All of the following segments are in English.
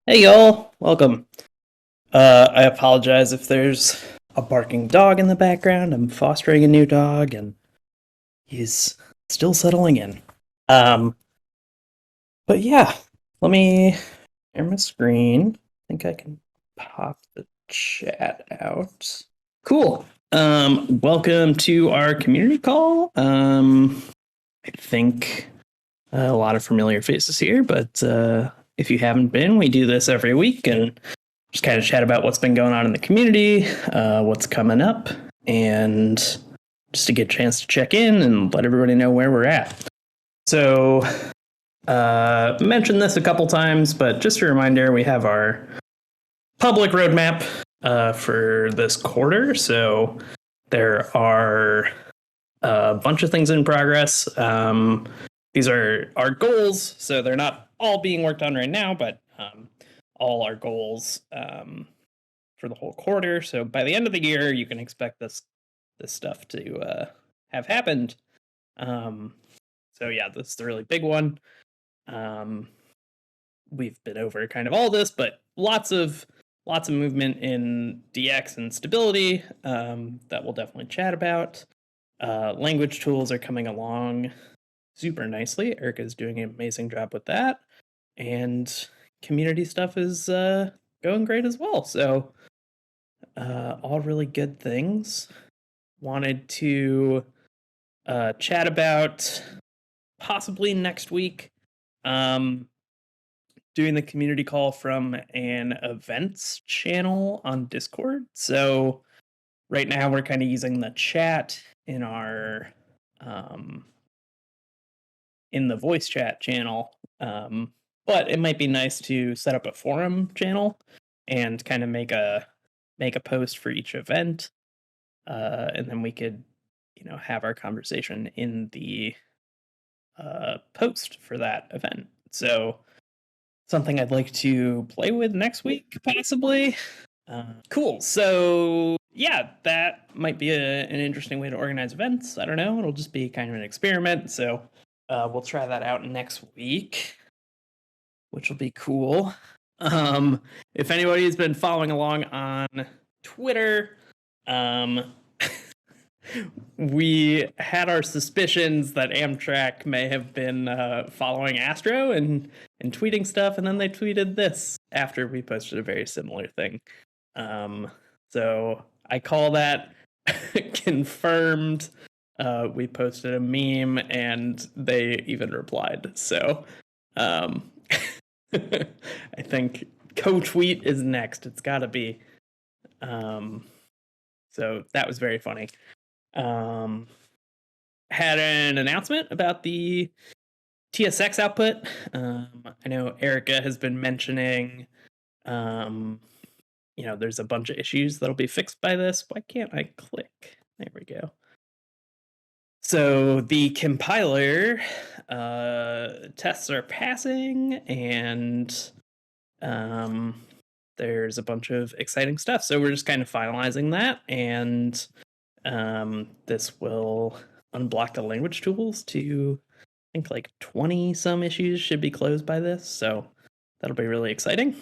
Hey y'all, welcome. I apologize if there's a barking dog in the background. I'm fostering a new dog and he's still settling in. Um, but yeah, let me share my screen. I think I can pop the chat out. Cool. Welcome to our community call. I think a lot of familiar faces here, but if you haven't been, we do this every week and just kind of chat about what's been going on in the community, what's coming up, and just to get a chance to check in and let everybody know where we're at. So, mentioned this a couple times, but just a reminder, we have our public roadmap for this quarter. So there are a bunch of things in progress. These are our goals, so they're not all being worked on right now, but all our goals for the whole quarter. So by the end of the year, you can expect this stuff to have happened. So yeah, this is the really big one. We've been over kind of all this, but lots of movement in DX and stability that we'll definitely chat about. Language tools are coming along super nicely. Erica's doing an amazing job with that. And community stuff is going great as well. So all really good things. Wanted to chat about possibly next week doing the community call from an events channel on Discord. So right now we're kind of using the chat in our in the voice chat channel. But it might be nice to set up a forum channel and kind of make a post for each event. And then we could, have our conversation in the post for that event. So something I'd like to play with next week, possibly. Cool. So yeah, that might be an interesting way to organize events. I don't know. It'll just be kind of an experiment. So we'll try that out next week, which will be cool. If anybody has been following along on Twitter, we had our suspicions that Amtrack may have been following Astro and tweeting stuff, and then they tweeted this after we posted a very similar thing. So I call that confirmed. We posted a meme, and they even replied. So I think co-tweet is next. It's got to be. So that was very funny. Had an announcement about the TSX output. I know Erica has been mentioning, there's a bunch of issues that'll be fixed by this. Why can't I click? There we go. So the compiler tests are passing, and there's a bunch of exciting stuff. So we're just kind of finalizing that, and this will unblock the language tools to, I think, like 20 some issues should be closed by this. So that'll be really exciting.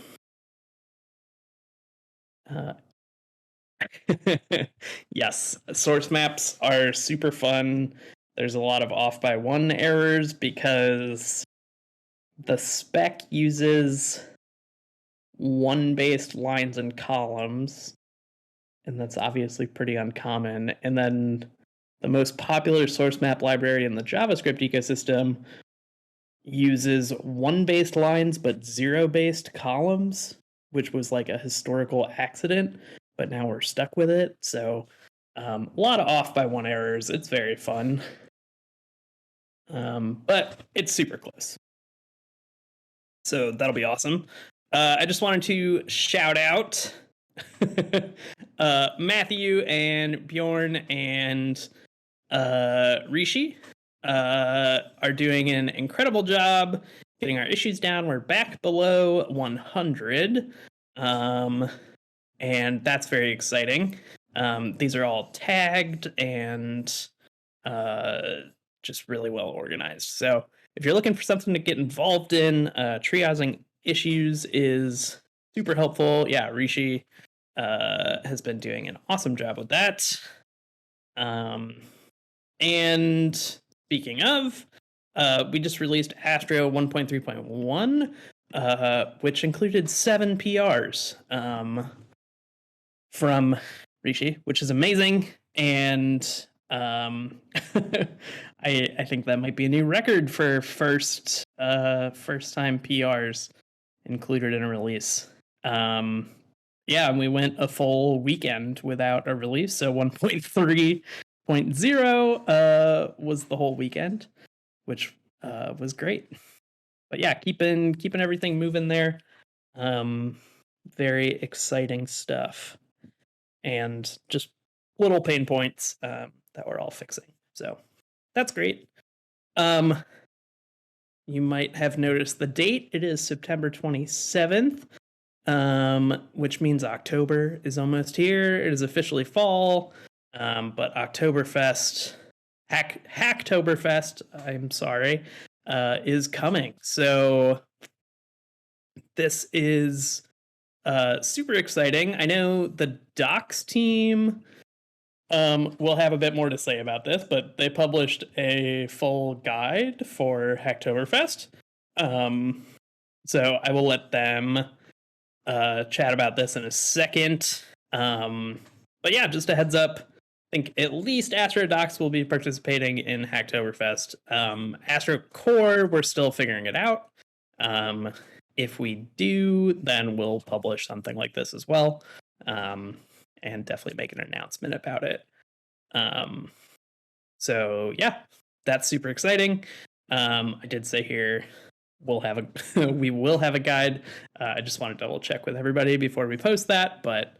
Yes, source maps are super fun. There's a lot of off by one errors because the spec uses one based lines and columns, and that's obviously pretty uncommon. And then the most popular source map library in the JavaScript ecosystem uses one based lines but zero based columns, which was like a historical accident, but now we're stuck with it. So a lot of off by one errors. It's very fun. But it's super close. So that'll be awesome. I just wanted to shout out Matthew and Bjorn and Rishi are doing an incredible job getting our issues down. We're back below 100. And that's very exciting. These are all tagged and just really well organized. So if you're looking for something to get involved in, triaging Issues is super helpful. Yeah, Rishi has been doing an awesome job with that. And speaking of, we just released Astro 1.3.1, which included 7 PRs from Rishi, which is amazing. And I think that might be a new record for first time PRs included in a release. Yeah, and we went a full weekend without a release, so 1.3.0 was the whole weekend, which was great. But yeah, keeping everything moving there. Very exciting stuff, and just little pain points that we're all fixing. So that's great. You might have noticed the date. It is September 27th. Which means October is almost here. It is officially fall, but Hacktoberfest, I'm sorry, is coming. So this is super exciting. I know the docs team will have a bit more to say about this, but they published a full guide for Hacktoberfest. So I will let them chat about this in a second. But yeah, just a heads up. I think at least Astro Docs will be participating in Hacktoberfest. Astro Core, we're still figuring it out. If we do, then we'll publish something like this as well. And definitely make an announcement about it. So yeah, that's super exciting. I did say here we will have a guide. I just want to double check with everybody before we post that, but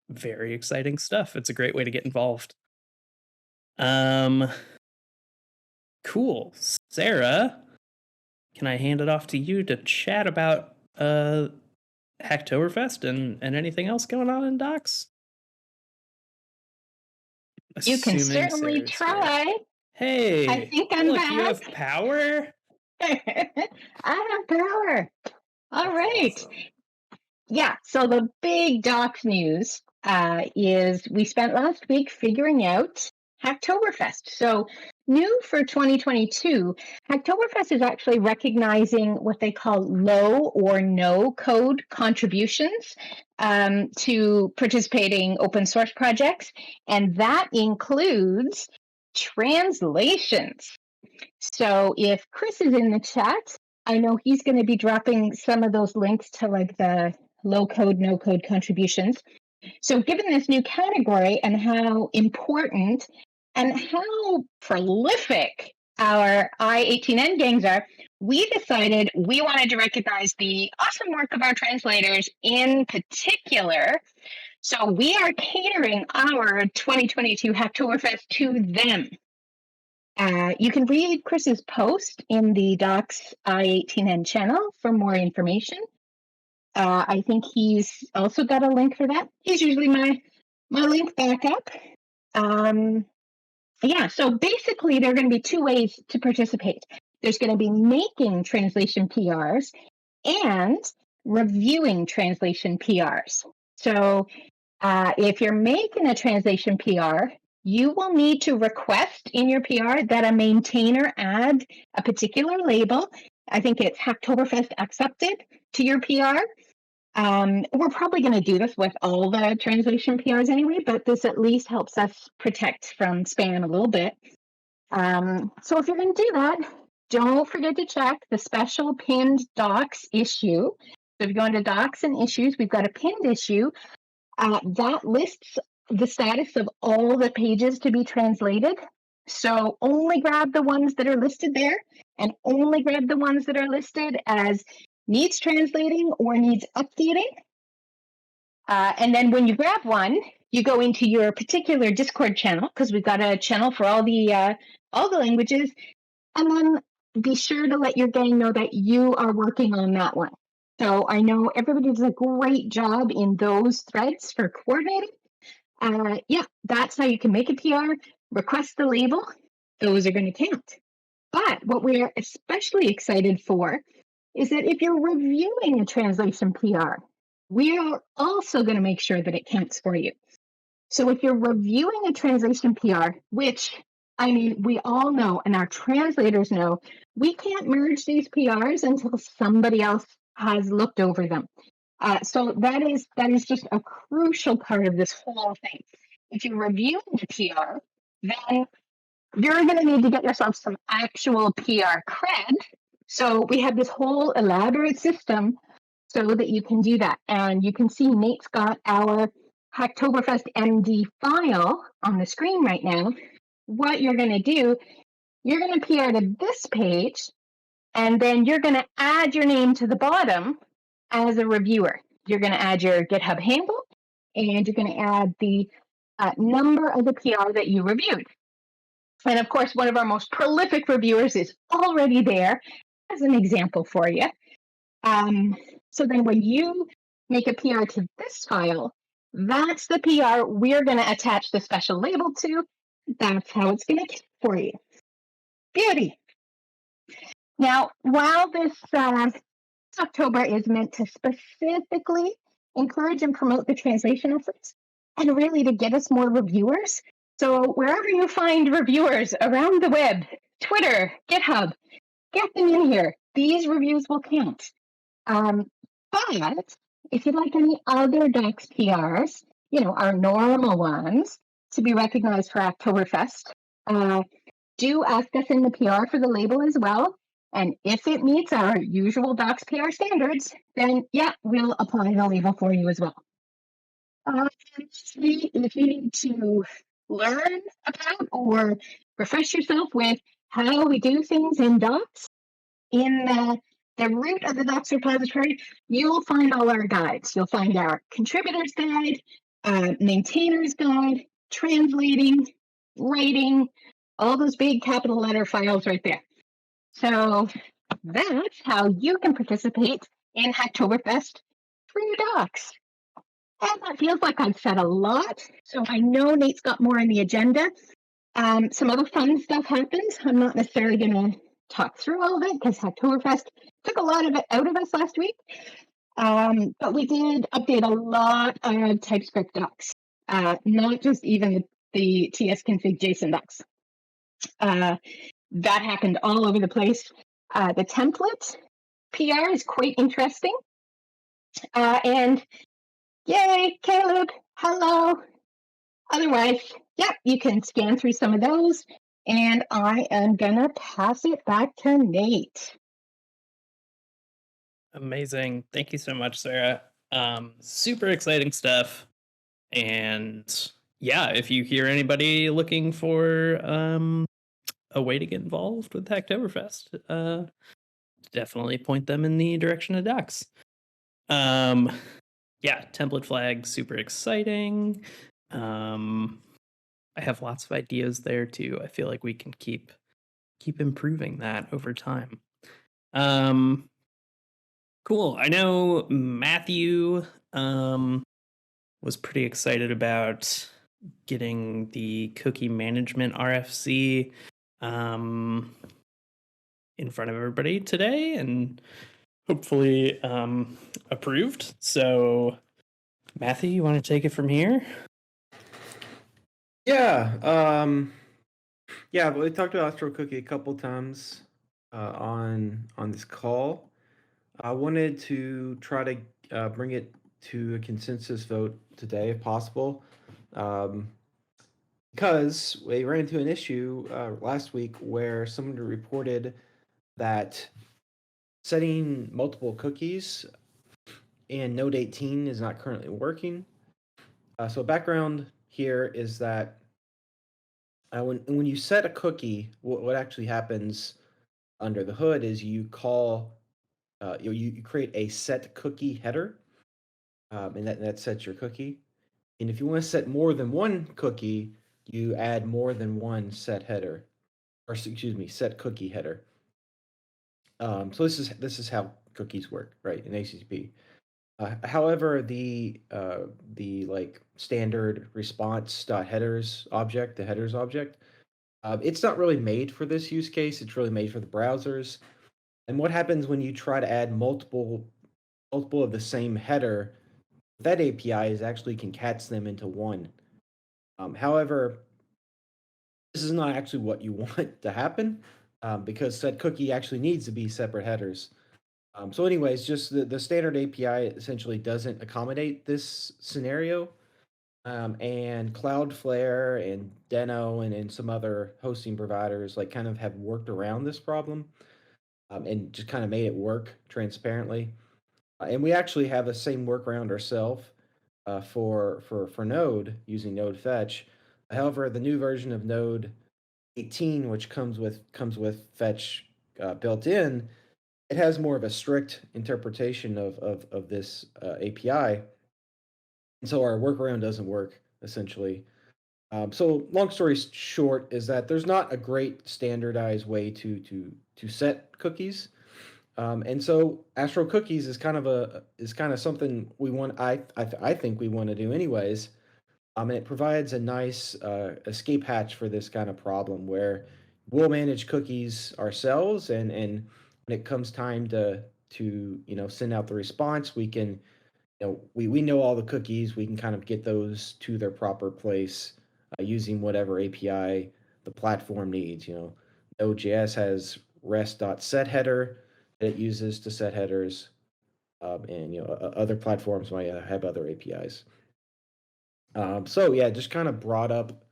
very exciting stuff. It's a great way to get involved. Cool. Sarah, can I hand it off to you to chat about Hacktoberfest and anything else going on in Docs? You can certainly try. Here. Hey, I think I'm back. You have power? I have power. All right. Awesome. Yeah, so the big docs news is we spent last week figuring out Hacktoberfest. So new for 2022, Hacktoberfest is actually recognizing what they call low or no code contributions to participating open source projects. And that includes translations. So if Chris is in the chat, I know he's going to be dropping some of those links to like the low code, no code contributions. So given this new category and how important and how prolific our I-18N gangs are, we decided we wanted to recognize the awesome work of our translators in particular. So we are catering our 2022 Hacktoberfest to them. You can read Chris's post in the Docs I-18N channel for more information. I think he's also got a link for that. He's usually my link backup. Yeah, so basically there are going to be 2 ways to participate. There's going to be making translation PRs and reviewing translation PRs. So if you're making a translation PR, you will need to request in your PR that a maintainer add a particular label. I think it's Hacktoberfest accepted to your PR. We're probably going to do this with all the translation PRs anyway, but this at least helps us protect from spam a little bit. So if you're going to do that, don't forget to check the special pinned docs issue. So if you go into docs and issues, we've got a pinned issue that lists the status of all the pages to be translated. So only grab the ones that are listed there and only grab the ones that are listed as needs translating or needs updating. And then when you grab one, you go into your particular Discord channel, because we've got a channel for all the languages, and then be sure to let your gang know that you are working on that one. So I know everybody does a great job in those threads for coordinating. Yeah, that's how you can make a PR, request the label. Those are going to count. But what we're especially excited for is that if you're reviewing a translation PR, we are also going to make sure that it counts for you. So if you're reviewing a translation PR, which I mean, we all know, and our translators know, we can't merge these PRs until somebody else has looked over them. So that is just a crucial part of this whole thing. If you're reviewing a PR, then you're going to need to get yourself some actual PR cred. So we have this whole elaborate system so that you can do that. And you can see Nate's got our Hacktoberfest MD file on the screen right now. What you're going to do, you're going to PR to this page, and then you're going to add your name to the bottom as a reviewer. You're going to add your GitHub handle, and you're going to add the number of the PR that you reviewed. And of course, one of our most prolific reviewers is already there as an example for you. So then when you make a PR to this file, that's the PR we're going to attach the special label to. That's how it's going to count for you. Beauty. Now, while this October is meant to specifically encourage and promote the translation efforts and really to get us more reviewers, so wherever you find reviewers around the web, Twitter, GitHub, get them in here. These reviews will count. But if you'd like any other docs PRs, our normal ones to be recognized for Hacktoberfest, do ask us in the PR for the label as well. And if it meets our usual docs PR standards, then yeah, we'll apply the label for you as well. If you need to learn about or refresh yourself with how we do things in docs, in the root of the docs repository, you'll find all our guides. You'll find our contributors guide, maintainers guide, translating, writing, all those big capital letter files right there. So that's how you can participate in Hacktoberfest through your docs. And that feels like I've said a lot, so I know Nate's got more on the agenda. Some other fun stuff happens. I'm not necessarily going to talk through all of it because Hacktoberfest took a lot of it out of us last week. But we did update a lot of TypeScript docs, not just even the tsconfig JSON docs. That happened all over the place. The template PR is quite interesting. And yay, Caleb, hello. Otherwise, yeah, you can scan through some of those. And I am going to pass it back to Nate. Amazing. Thank you so much, Sarah. Super exciting stuff. And yeah, if you hear anybody looking for a way to get involved with Hacktoberfest, definitely point them in the direction of docs. Yeah, template flag, super exciting. I have lots of ideas there too. I feel like we can keep improving that over time. Cool. I know Matthew was pretty excited about getting the cookie management RFC in front of everybody today and hopefully approved. So Matthew, you want to take it from here? Yeah. Yeah, we talked about Astro Cookie a couple times on this call. I wanted to try to bring it to a consensus vote today, if possible, because we ran into an issue last week where someone reported that setting multiple cookies in Node 18 is not currently working. So background here is that when you set a cookie, what actually happens under the hood is you call you create a set cookie header, and that sets your cookie. And if you want to set more than one cookie, you add more than one set header, or excuse me, set cookie header. So this is how cookies work, right, in HTTP. However, the like standard response.headers object, the headers object, it's not really made for this use case. It's really made for the browsers. And what happens when you try to add multiple of the same header? That API is actually concats them into one. However, this is not actually what you want to happen, because said cookie actually needs to be separate headers. So anyways, just the standard API essentially doesn't accommodate this scenario. And Cloudflare and Deno and some other hosting providers like kind of have worked around this problem, and just kind of made it work transparently. And we actually have the same workaround ourselves for Node using Node Fetch. However, the new version of Node 18, which comes with Fetch built in, it has more of a strict interpretation of this API, and so our workaround doesn't work essentially. So long story short is that there's not a great standardized way to set cookies. And so Astro Cookies is kind of something we want. I think we want to do anyways. And it provides a nice escape hatch for this kind of problem where we'll manage cookies ourselves, and when it comes time to send out the response, we can we know all the cookies. We can kind of get those to their proper place using whatever API the platform needs. Node.js has rest.set header that it uses to set headers, and other platforms might have other APIs. So yeah, just kind of brought up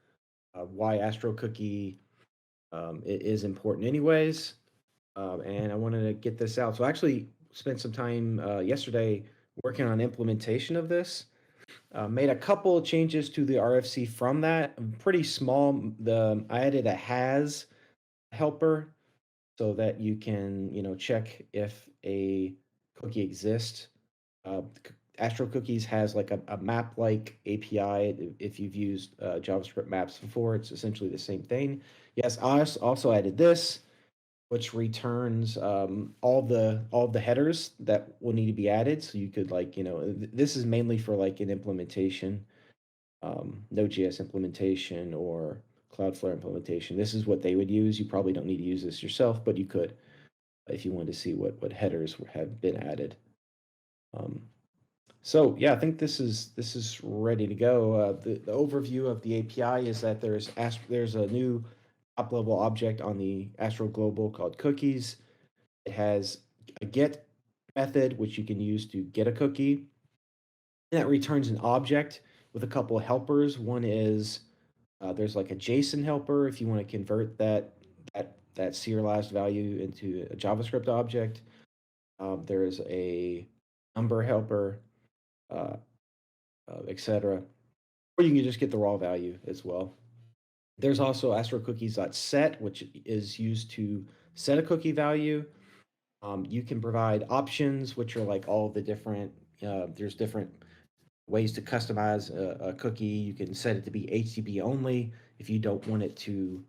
why Astro Cookie is important anyways, and I wanted to get this out. So I actually spent some time yesterday working on implementation of this. Made a couple changes to the RFC from that. Pretty small. I added a has helper so that you can check if a cookie exists. Astro Cookies has like a map-like API. If you've used JavaScript maps before, it's essentially the same thing. Yes, I also added this, which returns all the headers that will need to be added. So you could this is mainly for like an implementation, Node.js implementation or Cloudflare implementation. This is what they would use. You probably don't need to use this yourself, but you could if you wanted to see what headers have been added. So yeah, I think this is ready to go. The overview of the API is that there's a new top level object on the Astro Global called cookies. It has a get method which you can use to get a cookie. And that returns an object with a couple of helpers. One is there's like a JSON helper if you want to convert that serialized value into a JavaScript object. There is a number helper, etc. Or you can just get the raw value as well. There's also astrocookies.set, which is used to set a cookie value. You can provide options, which are like all the different, there's different ways to customize a cookie. You can set it to be HTTP only if you don't want it to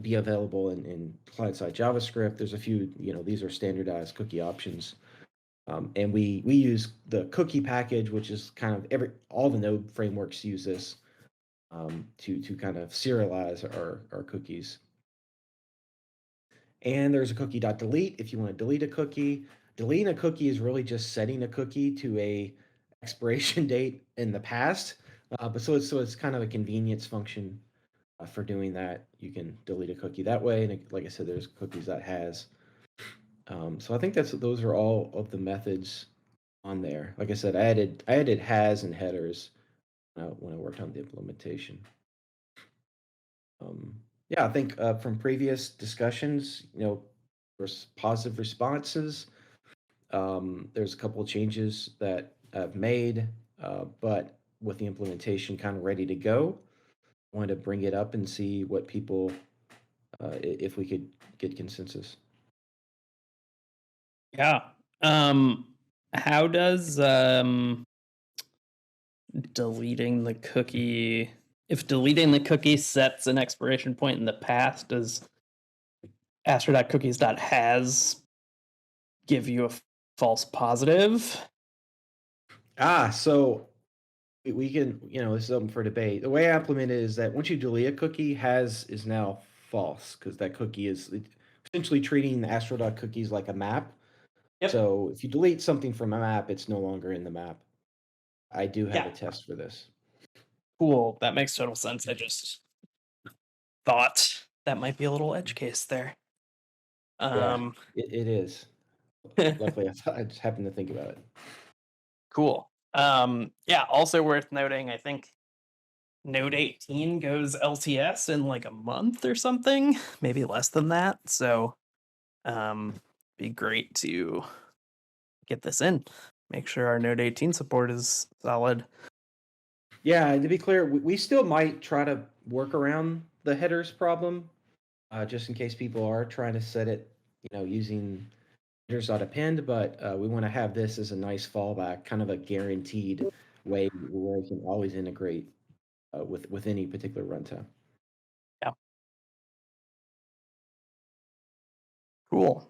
be available in client-side JavaScript. There's a few, these are standardized cookie options. And we use the cookie package, which is kind of all the Node frameworks use this to kind of serialize our cookies. And there's a cookie.delete if you want to delete a cookie. Deleting a cookie is really just setting a cookie to a expiration date in the past. But so it's kind of a convenience function for doing that. You can delete a cookie that way. And like I said, there's cookies.has. So I think those are all of the methods on there. Like I said, I added has and headers when I worked on the implementation. Yeah, I think from previous discussions, there's positive responses. There's a couple of changes that I've made, but with the implementation kind of ready to go, I wanted to bring it up and see what people, if we could get consensus. Yeah. How does deleting the cookie, if deleting the cookie sets an expiration point in the past, does astro.cookies.has give you a false positive? So we can, this is open for debate. The way I implement it is that once you delete a cookie, has is now false because that cookie is essentially treating the astro.cookies like a map. Yep. So if you delete something from a map, it's no longer in the map. I do have Yeah. a test for this. Cool. That makes total sense. I just thought that might be a little edge case there. It is. Luckily, I just happened to think about it. Cool. Yeah, also worth noting, I think Node 18 goes LTS in like a month or something, maybe less than that. So be great to get this in. Make sure our Node 18 support is solid. Yeah, to be clear, we still might try to work around the headers problem, just in case people are trying to set it, using headers.append, but we want to have this as a nice fallback, kind of a guaranteed way where we can always integrate with any particular runtime. Yeah. Cool.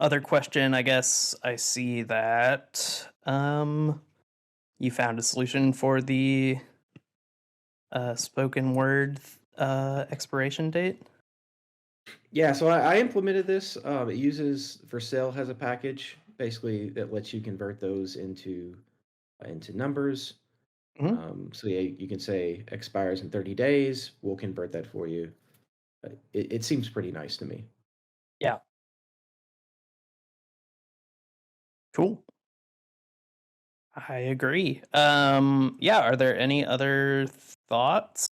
Other question, I guess I see that you found a solution for the spoken word expiration date. Yeah, so I implemented this. It uses Vercel has a package basically that lets you convert those into numbers. So yeah, you can say expires in 30 days. We'll convert that for you. It seems pretty nice to me. Yeah. Cool. I agree. Yeah, are there any other thoughts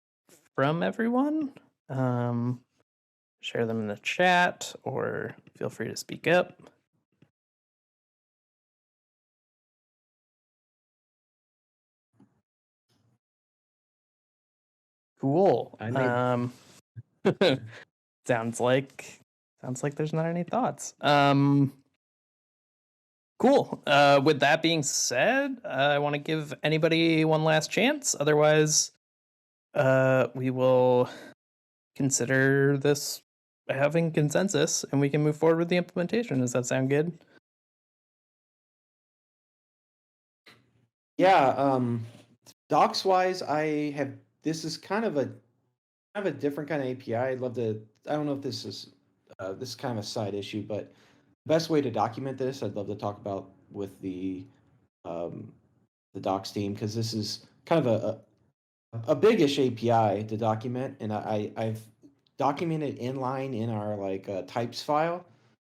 from everyone? Share them in the chat or feel free to speak up. Cool. Sounds like there's not any thoughts. Cool. With that being said, I want to give anybody one last chance. Otherwise, we will consider this having consensus and we can move forward with the implementation. Does that sound good? Yeah, docs wise, this is kind of a different kind of API. I don't know if this is kind of a side issue, but the best way to document this, I'd love to talk about with the docs team, because this is kind of a big-ish API to document, and I've documented inline in our types file,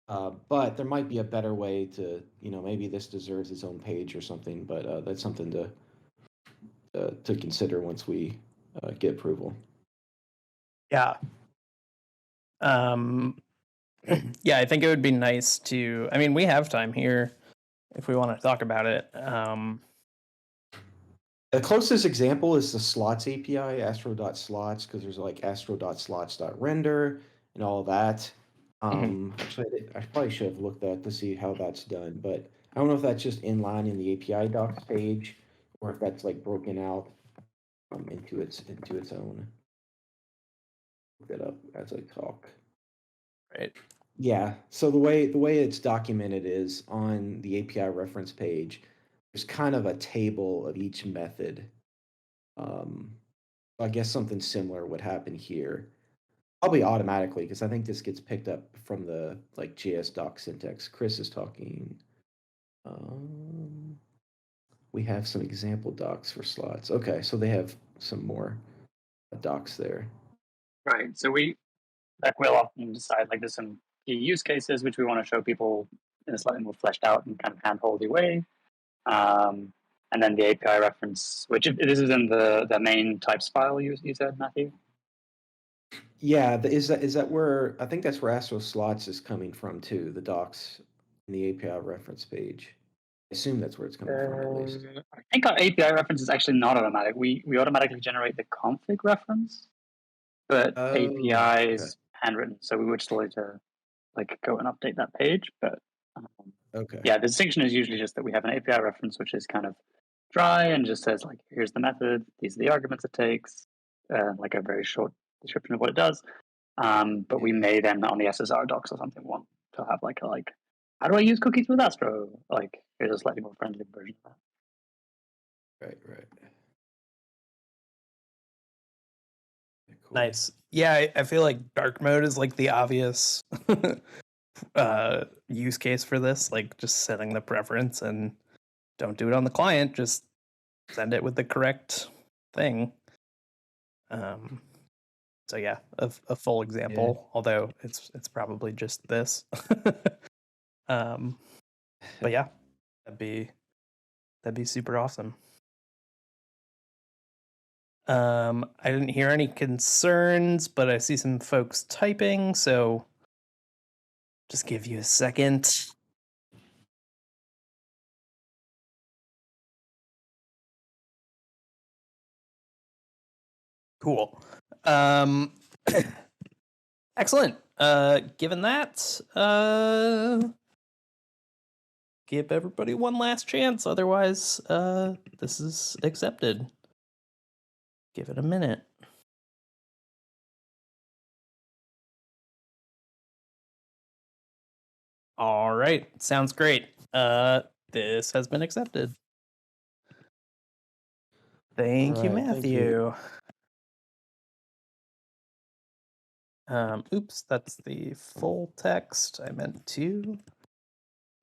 but there might be a better way to, maybe this deserves its own page or something, but that's something to consider once we get approval. Yeah. Yeah, I think it would be nice to, I mean, we have time here if we want to talk about it. The closest example is the slots API, astro.slots, because there's like astro.slots.render and all of that. Actually, I probably should have looked at to see how that's done, but I don't know if that's just inline in the API docs page or if that's like broken out into its own. Look that up as I talk. Right. Yeah. So the way it's documented is on the API reference page. There's kind of a table of each method. I guess something similar would happen here, probably automatically, because I think this gets picked up from the JS doc syntax. Chris is talking. We have some example docs for slots. Okay, so they have some more docs there. Right. So we'll often decide there's some key use cases which we want to show people in a slightly more fleshed out and kind of handholdy way. And then the API reference, which this is in the main types file you said, Matthew? Yeah, is that where, I think that's where Astro Slots is coming from too, the docs in the API reference page. I assume that's where it's coming from at least. I think our API reference is actually not automatic. We automatically generate the config reference, but API is handwritten, so we would still need to go and update that page. But okay. Yeah, the distinction is usually just that we have an API reference which is kind of dry and just says here's the method, these are the arguments it takes, a very short description of what it does. But we may then on the SSR docs or something want to have how do I use cookies with Astro? Here's a slightly more friendly version of that. Right. Cool. Nice. yeah, I feel like dark mode is like the obvious use case for this, like just setting the preference and don't do it on the client, just send it with the correct thing. So yeah, a full example, although it's probably just this. But yeah, that'd be super awesome. I didn't hear any concerns, but I see some folks typing, so just give you a second. Cool. Excellent. Given that, give everybody one last chance. Otherwise, this is accepted. Give it a minute. All right. Sounds great. This has been accepted. Thank you, All right, thank Matthew. Oops, that's the full text. I meant to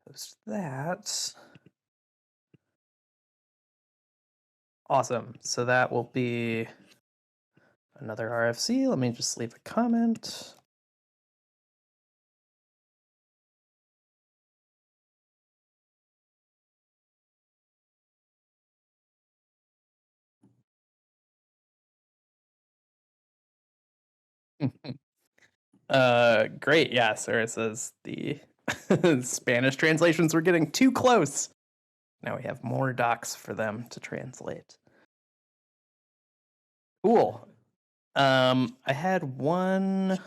post that. Awesome. So that will be another RFC. Let me just leave a comment. Great. Yeah, Sarah says the Spanish translations were getting too close. Now we have more docs for them to translate. Cool. I had one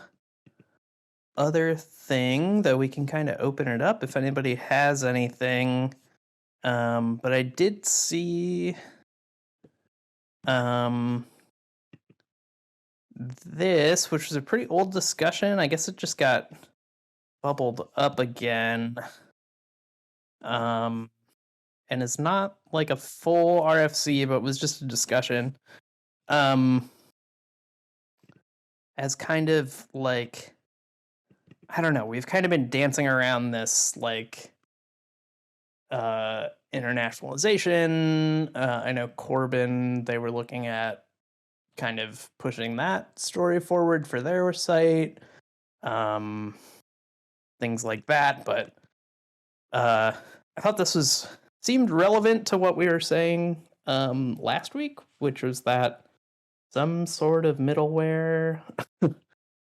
other thing that we can kind of open it up if anybody has anything. But I did see this, which was a pretty old discussion. I guess it just got bubbled up again. And it's not like a full RFC, but was just a discussion. As kind of like, I don't know, we've kind of been dancing around this like internationalization. I know Corbin, they were looking at kind of pushing that story forward for their site. Things like that, but I thought this seemed relevant to what we were saying last week, which was that some sort of middleware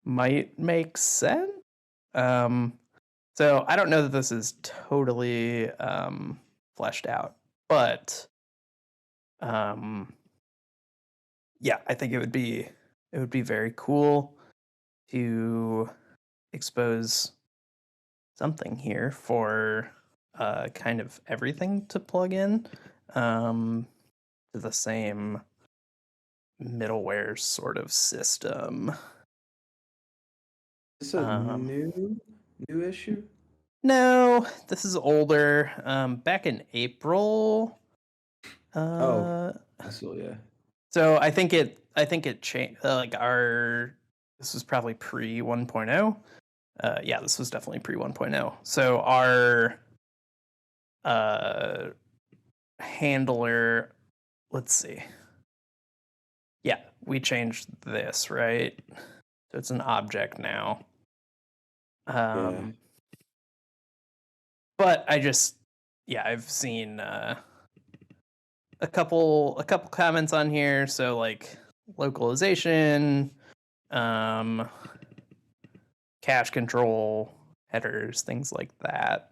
might make sense. So I don't know that this is totally fleshed out, but yeah, I think it would be very cool to expose something here for kind of everything to plug in to the same middleware sort of system. Is this a new issue? No, this is older. Back in April. I still, yeah. So I think it changed. Like this was probably pre 1.0. Yeah, this was definitely pre 1.0. So our handler, let's see. Yeah, we changed this, right? So it's an object now. But I've seen a couple comments on here. So like localization, cache control, headers, things like that.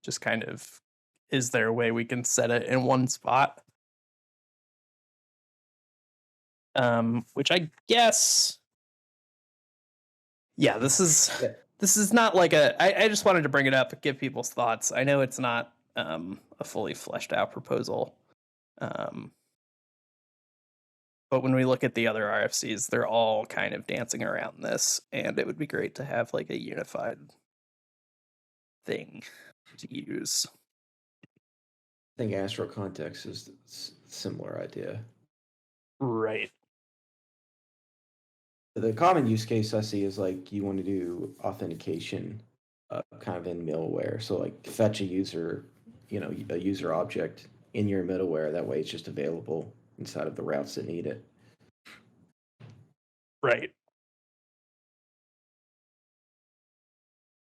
Just kind of, is there a way we can set it in one spot? Which I guess, yeah, this is not like I just wanted to bring it up, give people's thoughts. I know it's not a fully fleshed out proposal. But when we look at the other RFCs, they're all kind of dancing around this, and it would be great to have like a unified thing to use. I think Astro Context is a similar idea. Right. The common use case I see is like you want to do authentication kind of in middleware. So like fetch a user, a user object in your middleware. That way it's just available inside of the routes that need it. Right.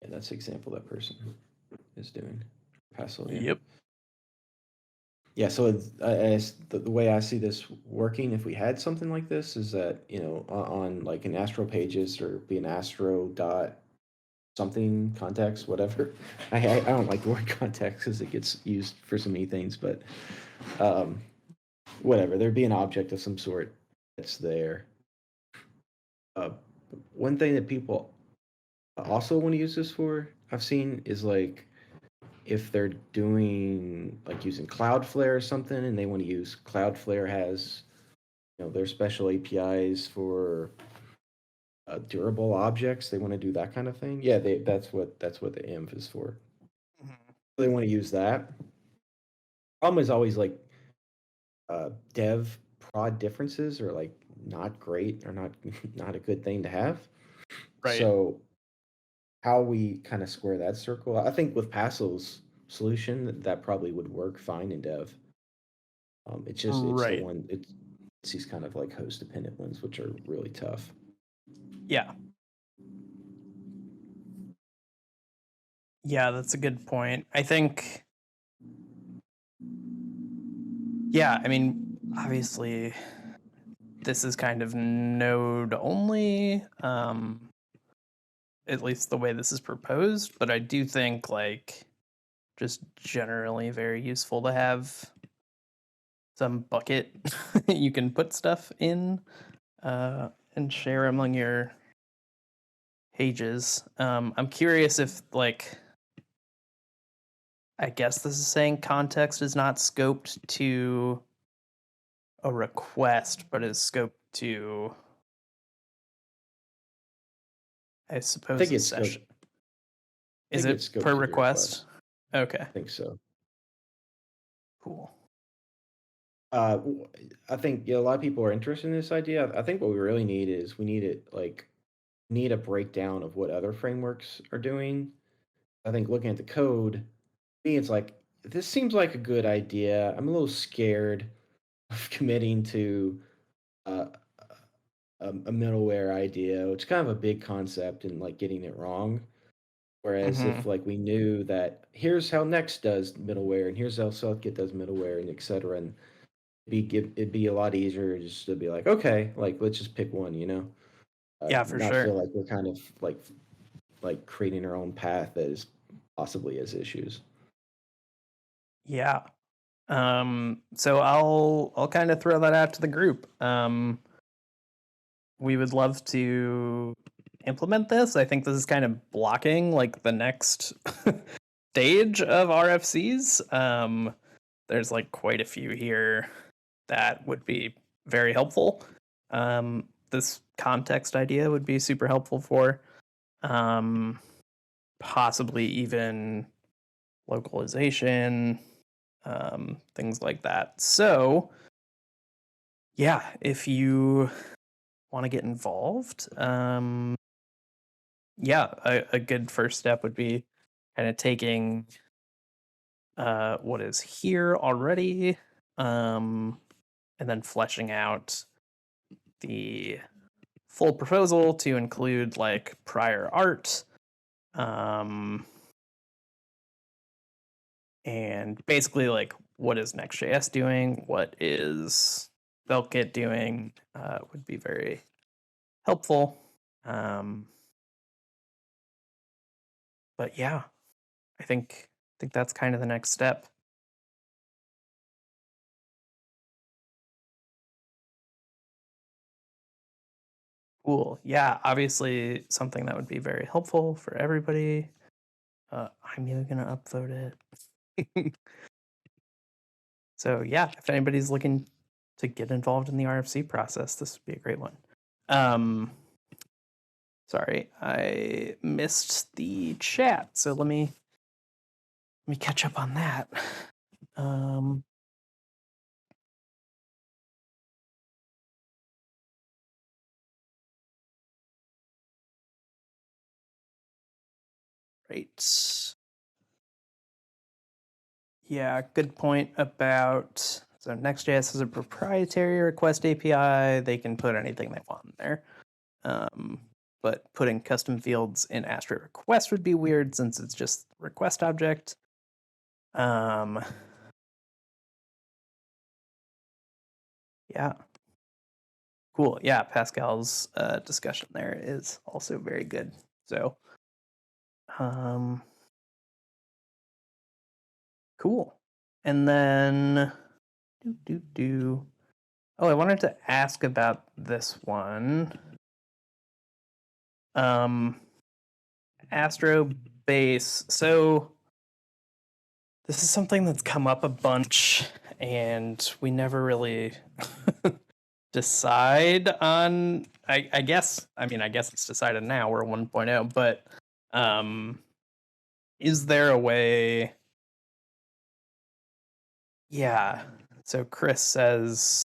And that's the example that person is doing. Pascal, yeah. Yep. Yeah, so the way I see this working, if we had something like this, is that, on like an Astro pages or be an Astro dot something context, whatever. I don't like the word context because it gets used for so many things, but whatever. There'd be an object of some sort that's there. One thing that people also want to use this for, I've seen, is like if they're doing like using Cloudflare or something and they want to use Cloudflare has their special APIs for durable objects, they want to do that kind of thing. Yeah, that's what the env is for. They want to use that. Problem is always like dev prod differences are like not great or not a good thing to have. Right. So how we kind of square that circle, I think with Pascal's solution that probably would work fine in dev. It's just Right. the one it's these kind of like host dependent ones which are really tough. Yeah. Yeah, that's a good point. I think, yeah, I mean, obviously this is kind of node only, at least the way this is proposed, but I do think like just generally very useful to have some bucket you can put stuff in and share among your pages. I'm curious if like, I guess this is saying context is not scoped to a request, but is scoped to, I suppose, think a it's session. scoped- Is think it it's scoped per to the request? Okay, I think so. cool. I think a lot of people are interested in this idea. I think what we really need is we need a breakdown of what other frameworks are doing. I think looking at the code, me, it's like this seems like a good idea. I'm a little scared of committing to uh, a middleware idea, which is kind of a big concept and like getting it wrong. Whereas if like we knew that here's how Next does middleware and here's how Celkit does middleware and et cetera, and it'd be a lot easier just to be like, okay, like let's just pick one, Yeah, for not sure. feel like we're kind of like creating our own path that is possibly has issues. Yeah. So I'll kind of throw that out to the group. We would love to implement this. I think this is kind of blocking like the next stage of RFCs. There's like quite a few here that would be very helpful. This context idea would be super helpful for possibly even localization, things like that. So yeah, if you want to get involved, yeah, a good first step would be kind of taking what is here already, and then fleshing out the full proposal to include like prior art, and basically like what is Next.js doing, what is Velkit doing, would be very helpful. But yeah, I think that's kind of the next step. Cool. Yeah, obviously something that would be very helpful for everybody. I'm even gonna upvote it. So yeah, if anybody's looking to get involved in the RFC process, this would be a great one. Sorry, I missed the chat, so let me catch up on that. Right. Yeah, good point about, so Next.js is a proprietary request API. They can put anything they want in there. But putting custom fields in Astro request would be weird since it's just request object. Yeah. Cool. Yeah, Pascal's discussion there is also very good. So, cool. And then, oh, I wanted to ask about this one. Astro base. So, this is something that's come up a bunch, and we never really decide on. I guess it's decided now. We're 1.0, but is there a way? Yeah. So Chris says,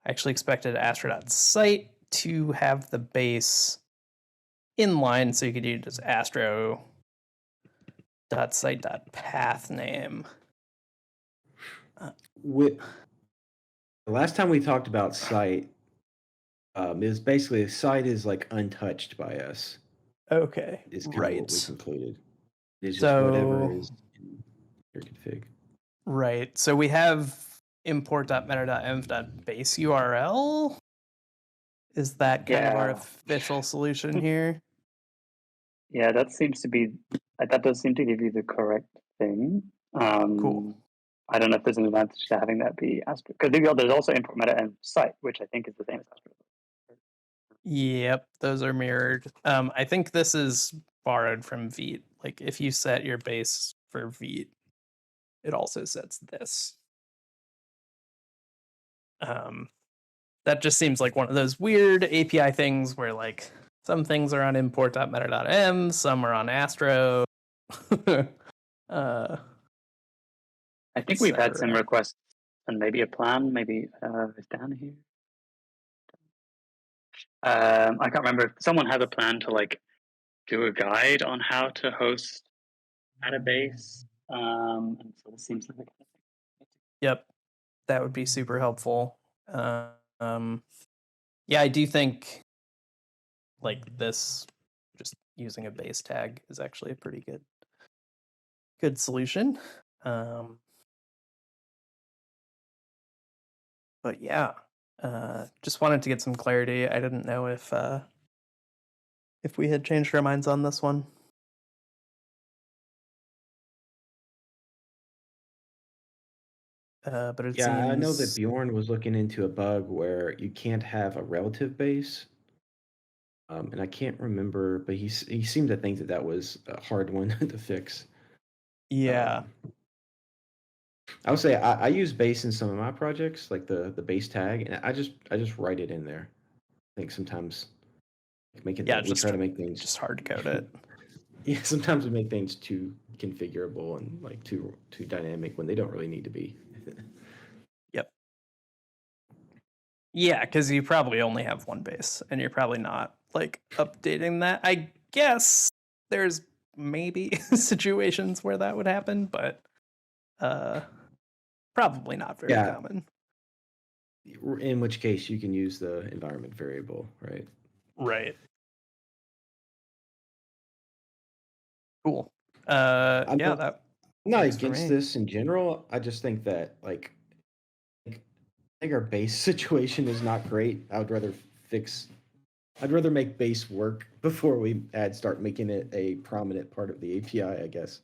I actually expected astro.site to have the base inline, so you could use astro.site.path name. The last time we talked about site, is basically site is like untouched by us. Okay, Is kind right. of what we concluded. It's just So whatever is in your config. Right. So we have import.meta.env.base URL. Is that kind of our Yeah. official solution here? Yeah, that seems to be, that does seem to give you the correct thing. Cool. I don't know if there's an advantage to having that be Astro, because there's also import meta and site, which I think is the same as Astro. Yep, those are mirrored. I think this is borrowed from Vite. Like if you set your base for Vite, it also sets this. That just seems like one of those weird API things where like some things are on import.meta.m, some are on Astro. I think we've had some requests and maybe a plan, maybe it's down here. I can't remember if someone had a plan to like do a guide on how to host at a base. And so this seems like Yep, that would be super helpful. Yeah, I do think like this, just using a base tag is actually a pretty good solution. But yeah, just wanted to get some clarity. I didn't know if we had changed our minds on this one. But it seems... I know that Bjorn was looking into a bug where you can't have a relative base. And I can't remember, but he seemed to think that was a hard one to fix. Yeah. I would say I use base in some of my projects, like the base tag, and I just write it in there. I think sometimes we try to make things just hard code it. Yeah, sometimes we make things too configurable and like too dynamic when they don't really need to be. Yep. Yeah, because you probably only have one base, and you're probably not like updating that. I guess there's maybe situations where that would happen, but probably not very common. In which case you can use the environment variable, right? Right. Cool. I'm not against this in general. I just think that I think our base situation is not great. I'd rather make base work before we start making it a prominent part of the API, I guess.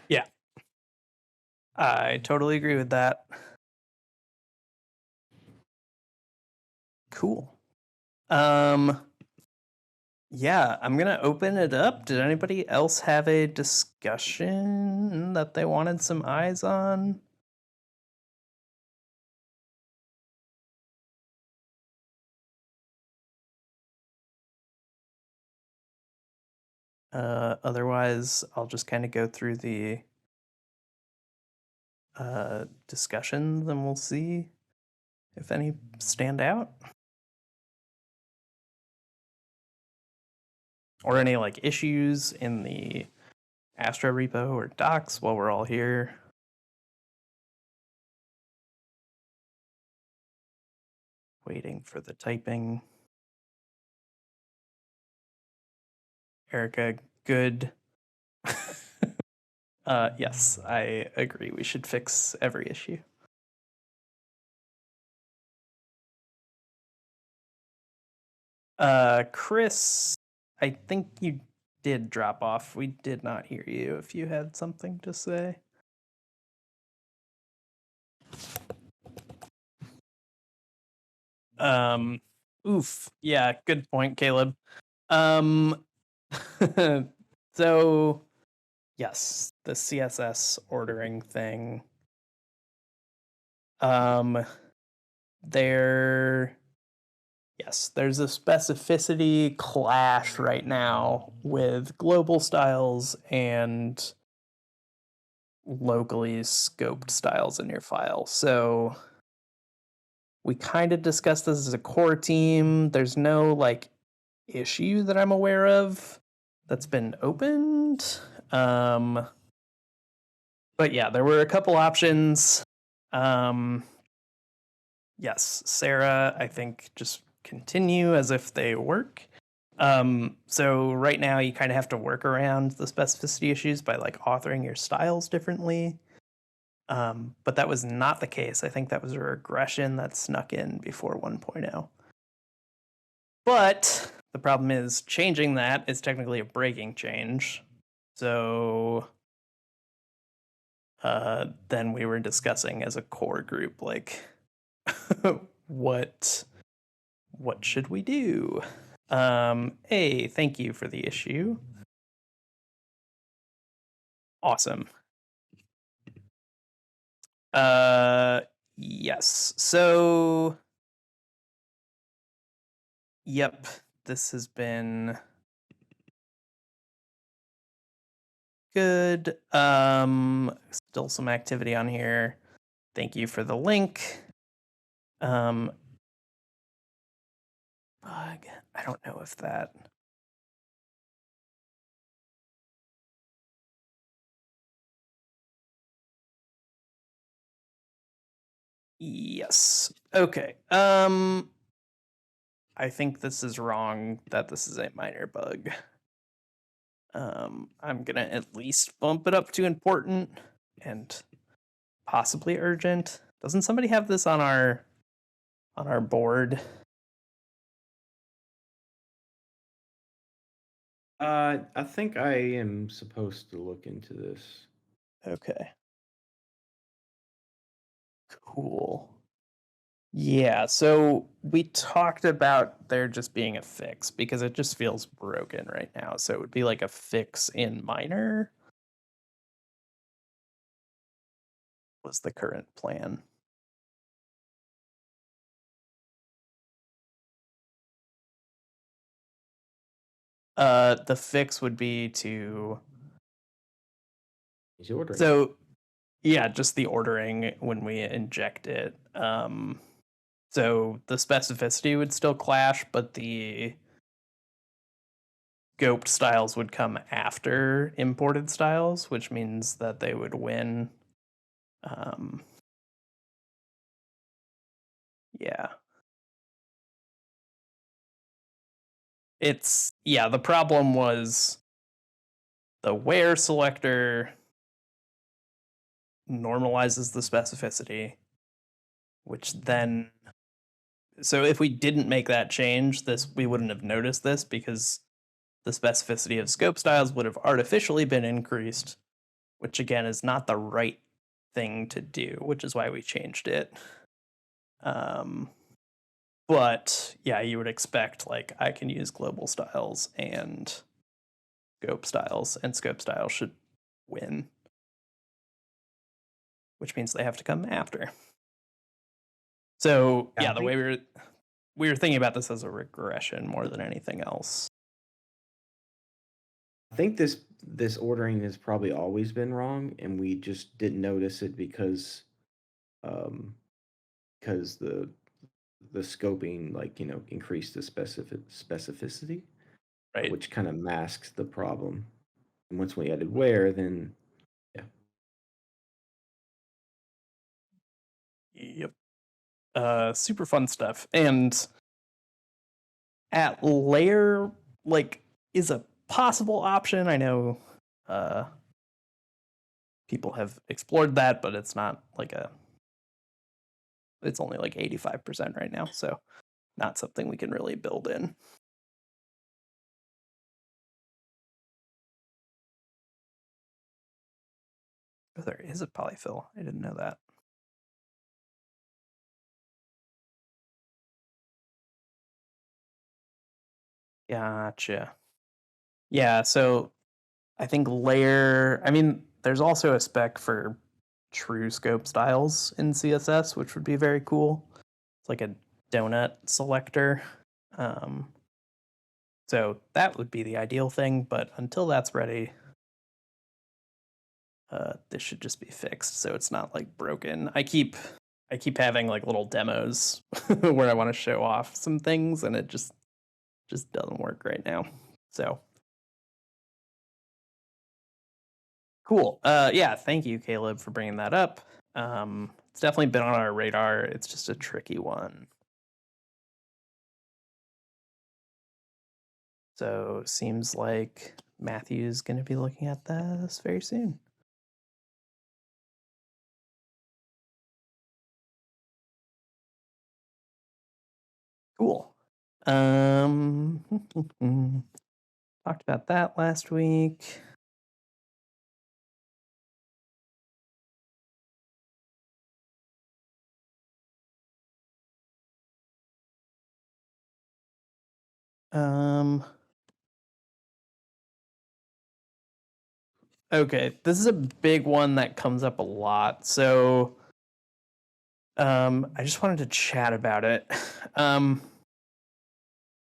Yeah. I totally agree with that. Cool. Yeah, I'm going to open it up. Did anybody else have a discussion that they wanted some eyes on? Otherwise, I'll just kind of go through the discussions and we'll see if any stand out. Or any like issues in the Astro repo or docs while we're all here. Waiting for the typing. Erica, good. Yes, I agree. We should fix every issue. Chris, I think you did drop off. We did not hear you if you had something to say. Oof. Yeah, good point, Caleb. So yes, the CSS ordering thing. There's a specificity clash right now with global styles and locally scoped styles in your file. So we kind of discussed this as a core team. There's no like issue that I'm aware of that's been opened. But yeah, there were a couple options. Yes, Sarah, I think just continue as if they work. So right now you kind of have to work around the specificity issues by like authoring your styles differently. But that was not the case. I think that was a regression that snuck in before 1.0. But the problem is changing that is technically a breaking change. So then we were discussing as a core group, like, what should we do? Thank you for the issue. Awesome. Yes. So, yep, this has been good. Still some activity on here. Thank you for the link. Bug. I don't know if that. Yes. Okay. I think this is wrong that this is a minor bug. I'm gonna at least bump it up to important and possibly urgent. Doesn't somebody have this on our board? I think I am supposed to look into this. Okay. Cool. Yeah, so we talked about there just being a fix because it just feels broken right now. So it would be like a fix in minor was the current plan. The fix would be to He's ordering. so yeah, just the ordering when we inject it. So the specificity would still clash, but the scoped styles would come after imported styles, which means that they would win. Yeah. The problem was the where selector normalizes the specificity, which then, so if we didn't make that change, we wouldn't have noticed this because the specificity of scope styles would have artificially been increased, which again is not the right thing to do, which is why we changed it. But yeah, you would expect like I can use global styles and scope styles, and scope styles should win, which means they have to come after. So yeah, the way we were thinking about this as a regression more than anything else. I think this ordering has probably always been wrong, and we just didn't notice it because the scoping increased the specificity, Right. which kind of masks the problem. And once we added where, then Yep. Super fun stuff. And at layer, like, is a possible option. I know people have explored that, but it's not like it's only like 85% right now, so not something we can really build in. Oh, there is a polyfill. I didn't know that. Gotcha. Yeah, so I think there's also a spec for true scope styles in CSS, which would be very cool. It's like a donut selector. So that would be the ideal thing, but until that's ready, this should just be fixed so it's not like broken. I keep having like little demos where I want to show off some things, and it just doesn't work right now. So cool. Yeah, thank you, Caleb, for bringing that up. It's definitely been on our radar. It's just a tricky one. So seems like Matthew's going to be looking at this very soon. Cool. Talked about that last week. Okay, this is a big one that comes up a lot. So I just wanted to chat about it.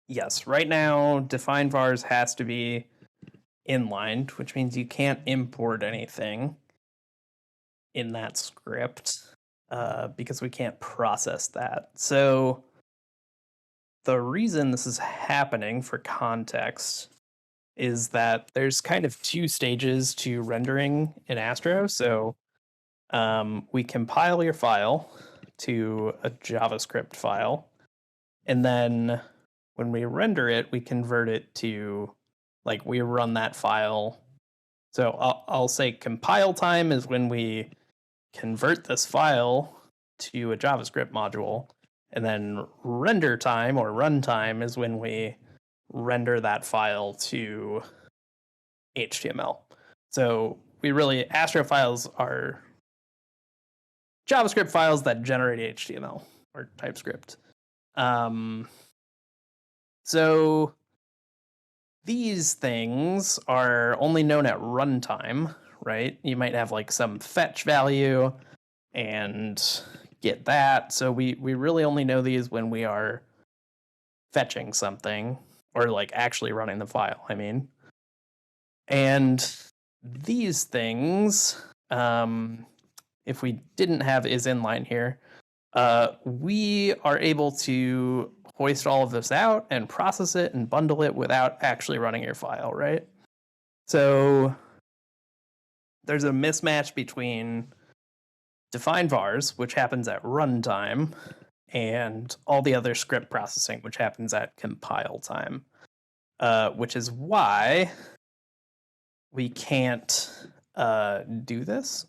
Yes, right now define vars has to be inlined, which means you can't import anything in that script because we can't process that. So the reason this is happening, for context, is that there's kind of two stages to rendering in Astro. So we compile your file to a JavaScript file, and then when we render it, we convert it to, like, we run that file. So I'll say compile time is when we convert this file to a JavaScript module, and then render time or runtime is when we render that file to HTML. So Astro files are JavaScript files that generate HTML or TypeScript. So these things are only known at runtime, right? You might have like some fetch value and get that. So we really only know these when we are fetching something or like actually running the file, I mean. And these things, if we didn't have is inline here, we are able to hoist all of this out and process it and bundle it without actually running your file, right? So there's a mismatch between define vars, which happens at runtime, and all the other script processing, which happens at compile time, which is why we can't do this.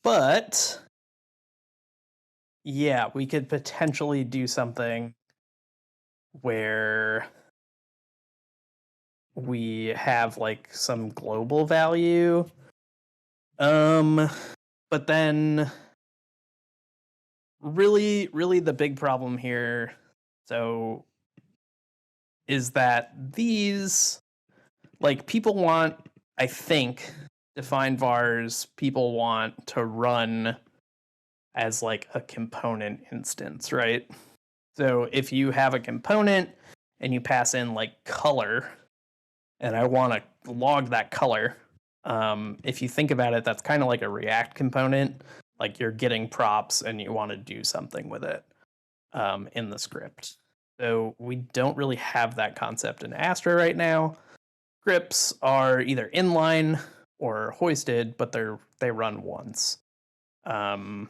But yeah, we could potentially do something where we have like some global value. But then really the big problem here is that these, like, people want, I think, define vars, people want to run as like a component instance, right? So if you have a component and you pass in like color, and I want to log that color, if you think about it, that's kind of like a React component. Like, you're getting props and you want to do something with it in the script. So we don't really have that concept in Astro right now. scripts are either inline or hoisted, but they run once. So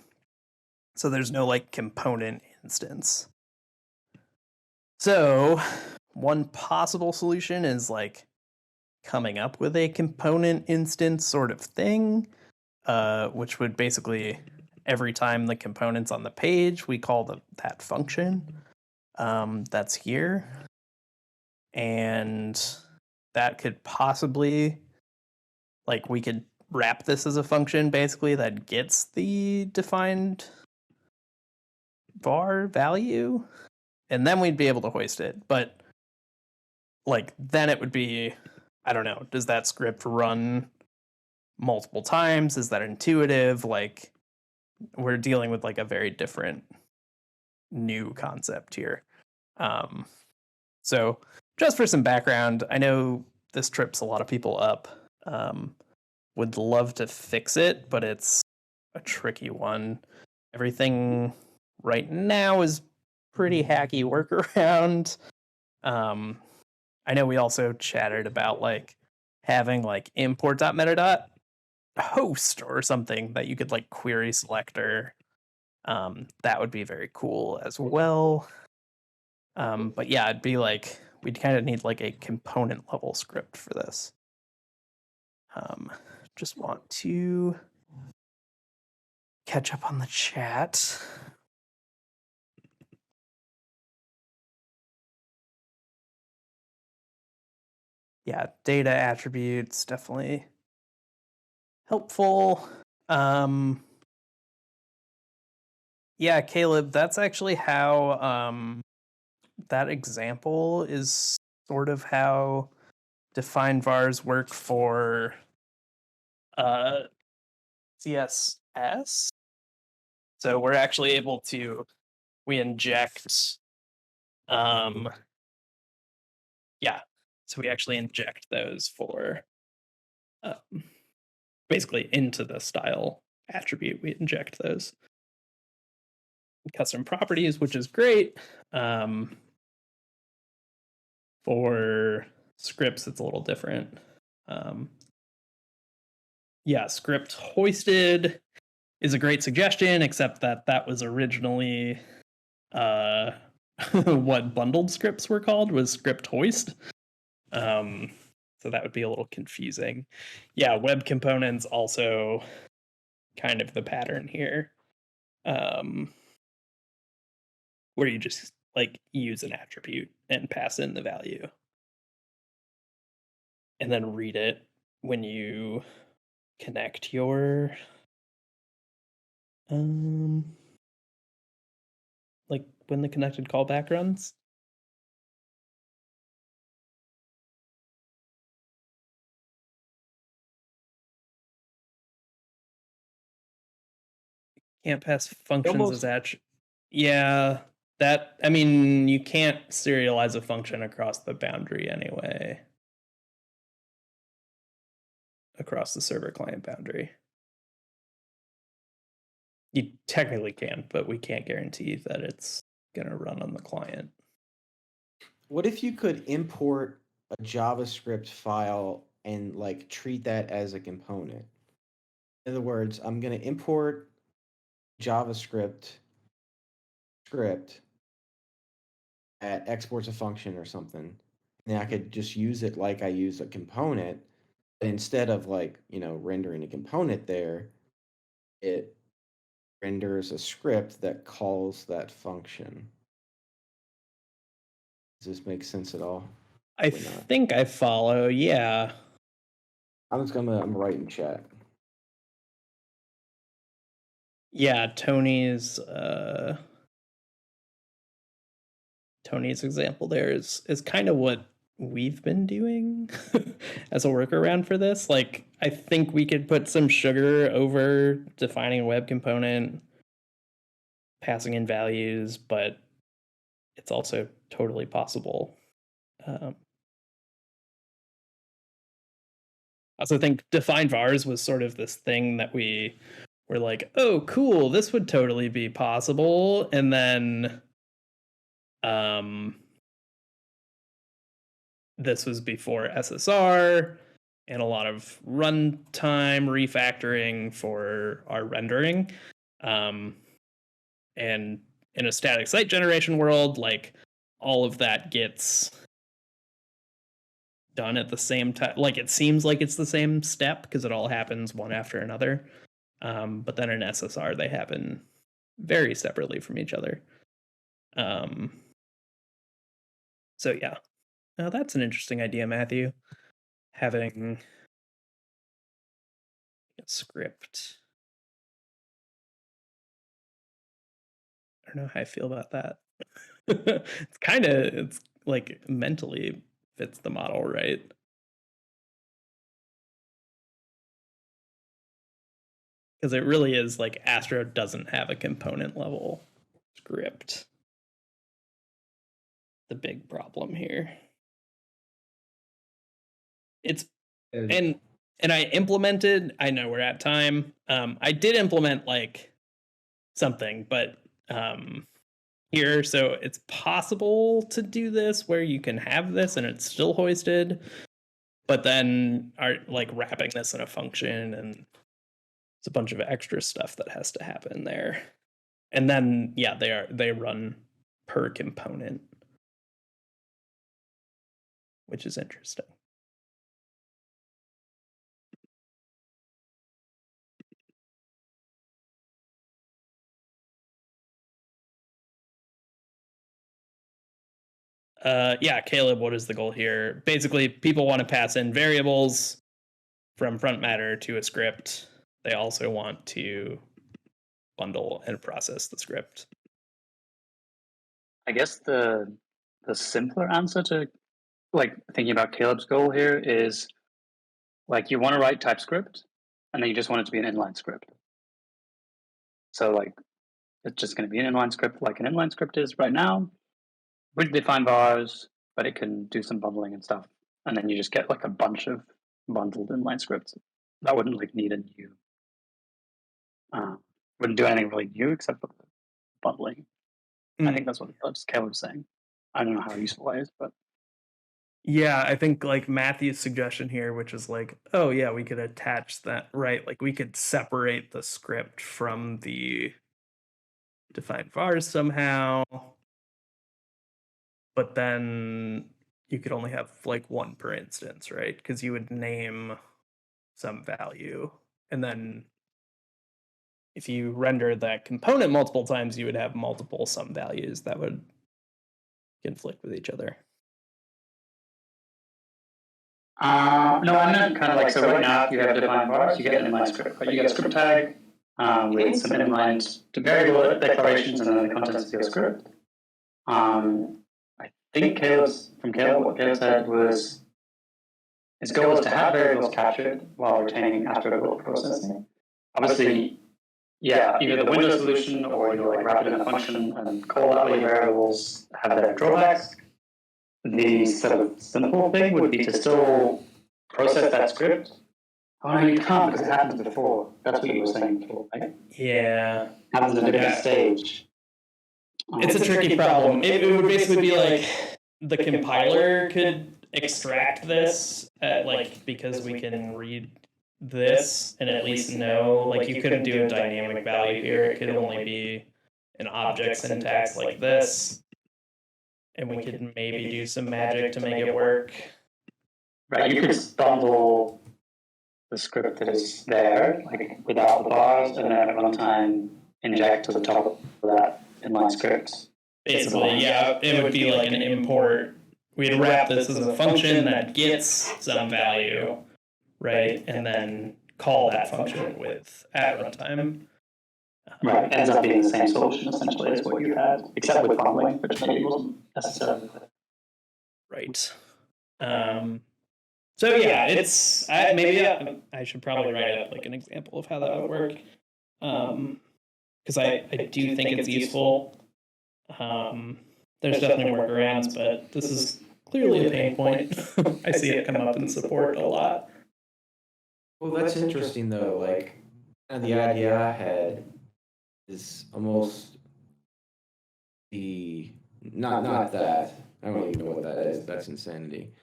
there's no like component instance. So one possible solution is like coming up with a component instance sort of thing, which would basically every time the component's on the page, we call that function that's here. And that could possibly, like, we could wrap this as a function basically that gets the defined var value, and then we'd be able to hoist it. But like then it would be, I don't know, does that script run multiple times? Is that intuitive? Like, we're dealing with like a very different new concept here. So just for some background, I know this trips a lot of people up. Would love to fix it, but it's a tricky one. Everything right now is pretty hacky workaround. I know we also chatted about like having like import.meta.host or something that you could like query selector. That would be very cool as well. But yeah, it'd be like we'd kind of need like a component level script for this. Just want to catch up on the chat. Yeah, data attributes definitely helpful. Yeah, Caleb, that's actually how that example is sort of how defined vars work for CSS. So we're actually able to, we inject, yeah, so we actually inject those for basically into the style attribute. We inject those custom properties, which is great. For scripts, it's a little different. Yeah, script hoisted is a great suggestion, except that was originally what bundled scripts were called, was script hoist. So that would be a little confusing. Yeah, web components also kind of the pattern here. Where you just like use an attribute and pass in the value. And then read it when you connect your like when the connected callback runs. Can't pass functions as attributes. Yeah, that, I mean, you can't serialize a function across the boundary anyway. Across the server client boundary. You technically can, but we can't guarantee that it's going to run on the client. What if you could import a JavaScript file and like treat that as a component? In other words, I'm going to import JavaScript script that exports a function or something. And I could just use it like I use a component. But instead of like, rendering a component there, it renders a script that calls that function. Does this make sense at all? I think I follow, yeah. I'm writing chat. Yeah, Tony's example there is kind of what we've been doing as a workaround for this. Like, I think we could put some sugar over defining a web component, passing in values, but it's also totally possible. I also think defined vars was sort of this thing that we were like, oh, cool, this would totally be possible. And then this was before SSR and a lot of runtime refactoring for our rendering. And in a static site generation world, like all of that gets done at the same time. Like it seems like it's the same step because it all happens one after another. But then in SSR, they happen very separately from each other. So yeah, now that's an interesting idea, Matthew. Having a script. I don't know how I feel about that. It's like mentally fits the model, right? Because it really is like Astro doesn't have a component level script. The big problem here. It's and I implemented, I know we're at time. I did implement like something, but here, so it's possible to do this where you can have this and it's still hoisted, but then are like wrapping this in a function, and it's a bunch of extra stuff that has to happen there. And then yeah, they run per component, which is interesting. Yeah, Caleb, what is the goal here? Basically, people want to pass in variables from front matter to a script. They also want to bundle and process the script. I guess the simpler answer to like thinking about Caleb's goal here is like you want to write TypeScript and then you just want it to be an inline script. So like it's just going to be an inline script like an inline script is right now. We define vars, but it can do some bundling and stuff. And then you just get like a bunch of bundled inline scripts. That wouldn't like need a new, wouldn't do anything really new except for the bundling. I think that's what Caleb's saying. I don't know how useful that is, but yeah, I think like Matthew's suggestion here, which is like, oh yeah, we could attach that, right? Like we could separate the script from the defined vars somehow, but then you could only have like one per instance, right? Because you would name some value, and then if you render that component multiple times, you would have multiple sum values that would conflict with each other. no, I meant kind of like, so right now if you have defined vars, you get an inline script, but you get a script tag with some inline variable declarations and then the contents of your script. I think what Caleb said was his goal is to have variables captured while retaining Astro processing. Obviously, yeah, either the Windows solution or you like wrap it in a function and call that way variables have their drawbacks. The sort of simple thing would be to still process that script. Oh no, you can't because it happened before. That's what you were saying before, right? Yeah. It happens in a different stage. It's a tricky problem. It would basically be like the compiler could extract this because we can read this and at least know, like you couldn't do a dynamic value here. It could only be an object syntax like this. And we could maybe do some magic to make it work. Right, you could bundle the script that is there, like without the vars, and then at runtime inject to the top of that inline script. Basically, yeah, it would be like an import. We'd wrap this as a function that gets some value, right? And then call that function with at runtime. Right, ends up being the same solution essentially as what you had, except with bundling, which maybe wasn't necessarily clear. Right. So yeah, it's I should probably write up like an example of how that would work, because I do think it's useful. There's definitely workarounds, but this is clearly a pain point. I see it come up in support a lot. Well, that's interesting though. Like, the idea I had is almost not that. I don't even know what that is. That's insanity.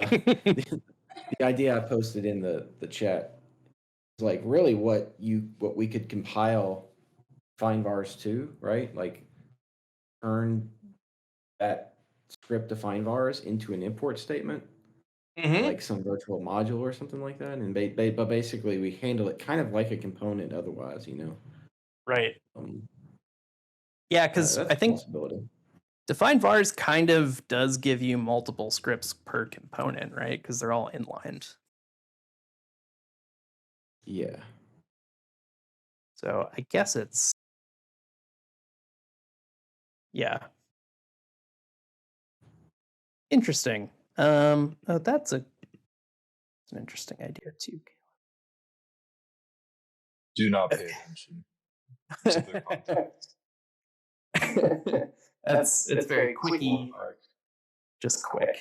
The idea I posted in the chat is like really what we could compile find vars to, right? Like turn that script to find vars into an import statement, like some virtual module or something like that. And but basically we handle it kind of like a component otherwise, Right. Yeah, because that's I a think possibility. define vars kind of does give you multiple scripts per component, right? Because they're all inlined. Yeah. So I guess it's, yeah. Interesting. That's an interesting idea too. Do not pay attention to the context. It's very quickie, just quick.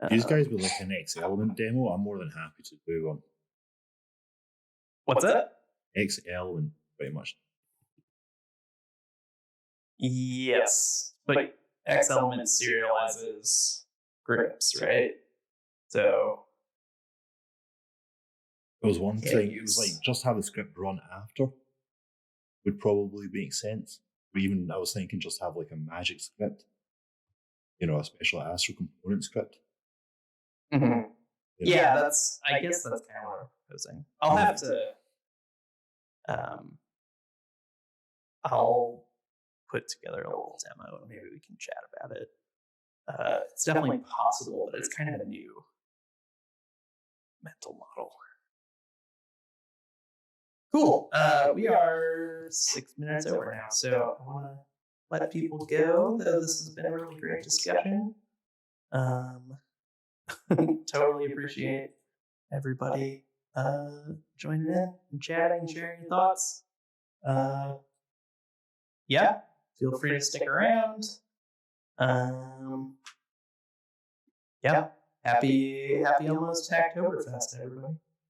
If these guys would like an X element demo, I'm more than happy to do one. What's that? X element, pretty much. Yes, but X element serializes scripts, right? So There was one Yeah, thing, it was like just have the script run after would probably make sense. Or even I was thinking just have like a magic script, a special Astro component script. Yeah, I guess that's kind of what I'm proposing. I'll have to I'll put together a little demo and maybe we can chat about it. It's definitely possible, but it's kind of a new mental model. Cool. We are 6 minutes over now, so I want to let people go. Though this has been a really great discussion. Totally appreciate everybody joining in and chatting and sharing your thoughts. Yeah, feel free to stick around. Yeah, happy almost Hacktoberfest, everybody.